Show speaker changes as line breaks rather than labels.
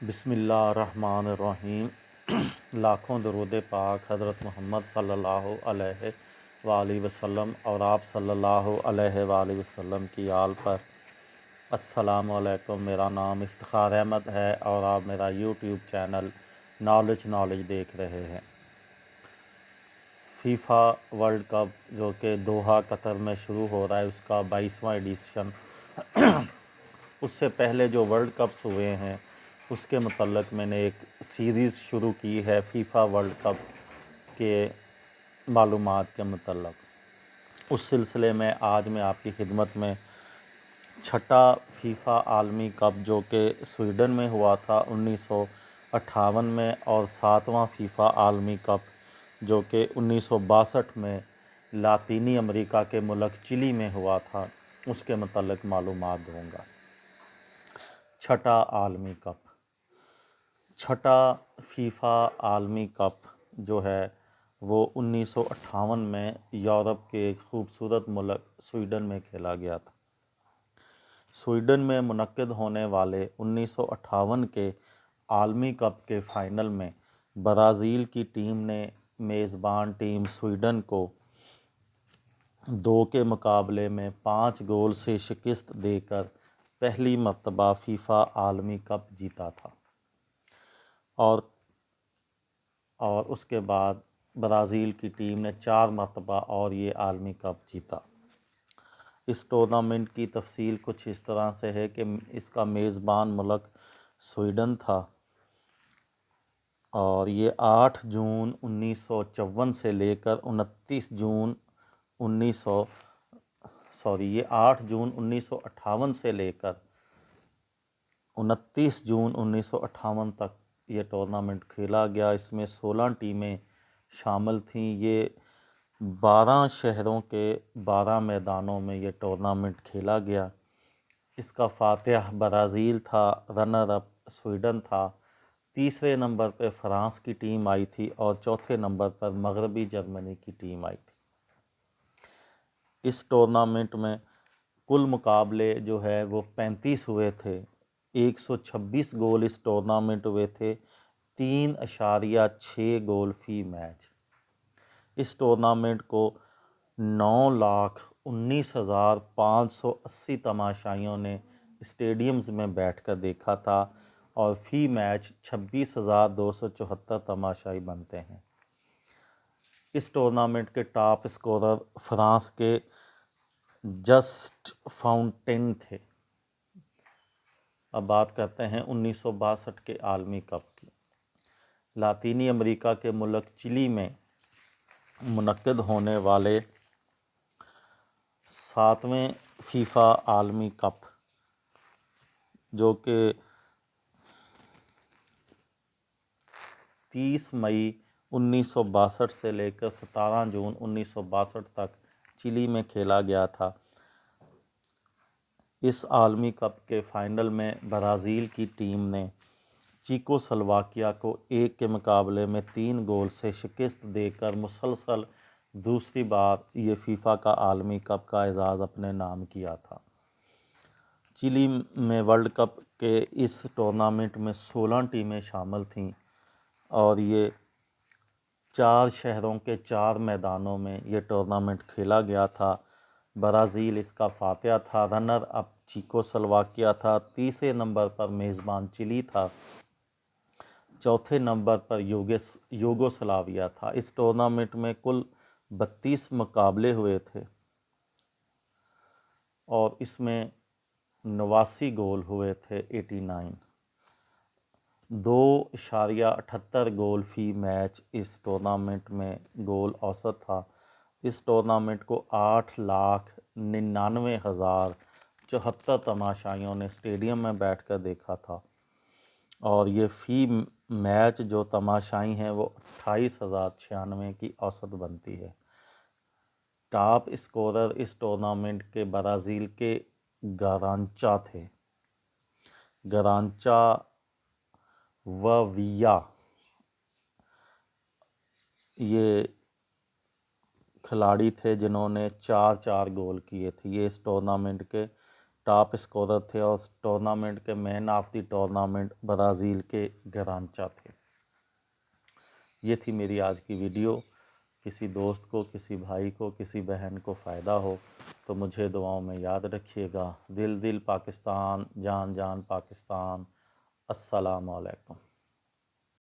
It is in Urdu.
بسم اللہ الرحمن الرحیم۔ لاکھوں درود پاک حضرت محمد صلی اللہ علیہ وآلہ وسلم اور آپ صلی اللہ علیہ وآلہ وسلم کی آل پر۔ السلام علیکم، میرا نام افتخار احمد ہے اور آپ میرا یوٹیوب چینل نالج دیکھ رہے ہیں۔ فیفا ورلڈ کپ جو کہ دوحہ قطر میں شروع ہو رہا ہے، اس کا 22واں ایڈیشن، اس سے پہلے جو ورلڈ کپس ہوئے ہیں اس کے متعلق میں نے ایک سیریز شروع کی ہے فیفا ورلڈ کپ کے معلومات کے متعلق۔ اس سلسلے میں آج میں آپ کی خدمت میں چھٹا فیفا عالمی کپ جو کہ سویڈن میں ہوا تھا 1958 میں، اور 7واں فیفا عالمی کپ جو کہ 1962 میں لاطینی امریکہ کے ملک چلی میں ہوا تھا، اس کے متعلق معلومات دوں گا۔ چھٹا عالمی کپ، چھٹا فیفا عالمی کپ جو ہے وہ 1958 میں یورپ کے ایک خوبصورت ملک سویڈن میں کھیلا گیا تھا۔ سویڈن میں منعقد ہونے والے 1958 کے عالمی کپ کے فائنل میں برازیل کی ٹیم نے میزبان ٹیم سویڈن کو 2 کے مقابلے میں 5 گول سے شکست دے کر پہلی مرتبہ فیفا عالمی کپ جیتا تھا، اور اس کے بعد برازیل کی ٹیم نے 4 مرتبہ اور یہ عالمی کپ جیتا۔ اس ٹورنامنٹ کی تفصیل کچھ اس طرح سے ہے کہ اس کا میزبان ملک سویڈن تھا، اور یہ 8 جون 1954 سے لے کر 8 جون 1958 سے لے کر 29 جون 1958 تک یہ ٹورنامنٹ کھیلا گیا۔ اس میں 16 ٹیمیں شامل تھیں۔ یہ 12 شہروں کے 12 میدانوں میں یہ ٹورنامنٹ کھیلا گیا۔ اس کا فاتح برازیل تھا، رنر اپ سویڈن تھا، تیسرے نمبر پہ فرانس کی ٹیم آئی تھی اور چوتھے نمبر پر مغربی جرمنی کی ٹیم آئی تھی۔ اس ٹورنامنٹ میں کل مقابلے جو ہے وہ 35 ہوئے تھے، 126 گول اس ٹورنامنٹ ہوئے تھے، 3.6 گول فی میچ۔ اس ٹورنامنٹ کو 9,19,580 تماشائیوں نے اسٹیڈیمز میں بیٹھ کر دیکھا تھا، اور فی میچ 26,274 تماشائی بنتے ہیں۔ اس ٹورنامنٹ کے ٹاپ اسکورر فرانس کے جسٹ فاؤنٹین تھے۔ اب بات کرتے ہیں 1962 کے عالمی کپ کی۔ لاطینی امریکہ کے ملک چلی میں منعقد ہونے والے 7ویں فیفا عالمی کپ جو کہ 30 مئی 1962 سے لے کر 17 جون 1962 تک چلی میں کھیلا گیا تھا۔ اس عالمی کپ کے فائنل میں برازیل کی ٹیم نے چیکو سلواکیہ کو 1 کے مقابلے میں 3 گول سے شکست دے کر مسلسل دوسری بار یہ فیفا کا عالمی کپ کا اعزاز اپنے نام کیا تھا۔ چلی میں ورلڈ کپ کے اس ٹورنامنٹ میں 16 ٹیمیں شامل تھیں، اور یہ 4 شہروں کے 4 میدانوں میں یہ ٹورنامنٹ کھیلا گیا تھا۔ برازیل اس کا فاتح تھا، رنر اپ چیکو سلواکیہ تھا، تیسرے نمبر پر میزبان چلی تھا، چوتھے نمبر پر یوگوسلاویہ تھا۔ اس ٹورنامنٹ میں کل 32 مقابلے ہوئے تھے، اور اس میں 89 گول ہوئے تھے، 89۔ 2.78 گول فی میچ اس ٹورنامنٹ میں گول اوسط تھا۔ اس ٹورنامنٹ کو 8,99,074 تماشائیوں نے اسٹیڈیم میں بیٹھ کر دیکھا تھا، اور یہ فی میچ جو تماشائی ہیں وہ 28,096 کی اوسط بنتی ہے۔ ٹاپ اسکورر اس ٹورنامنٹ کے برازیل کے گارانچا تھے۔ گارانچا و ویا یہ کھلاڑی تھے جنہوں نے 4 گول کیے تھے۔ یہ اس ٹورنامنٹ کے ٹاپ اسکورر تھے اور اس ٹورنامنٹ کے مین آف دی ٹورنامنٹ برازیل کے گرانچا تھے۔ یہ تھی میری آج کی ویڈیو۔ کسی دوست کو، کسی بھائی کو، کسی بہن کو فائدہ ہو تو مجھے دعاؤں میں یاد رکھیے گا۔ دل دل پاکستان، جان جان پاکستان۔ السلام علیکم۔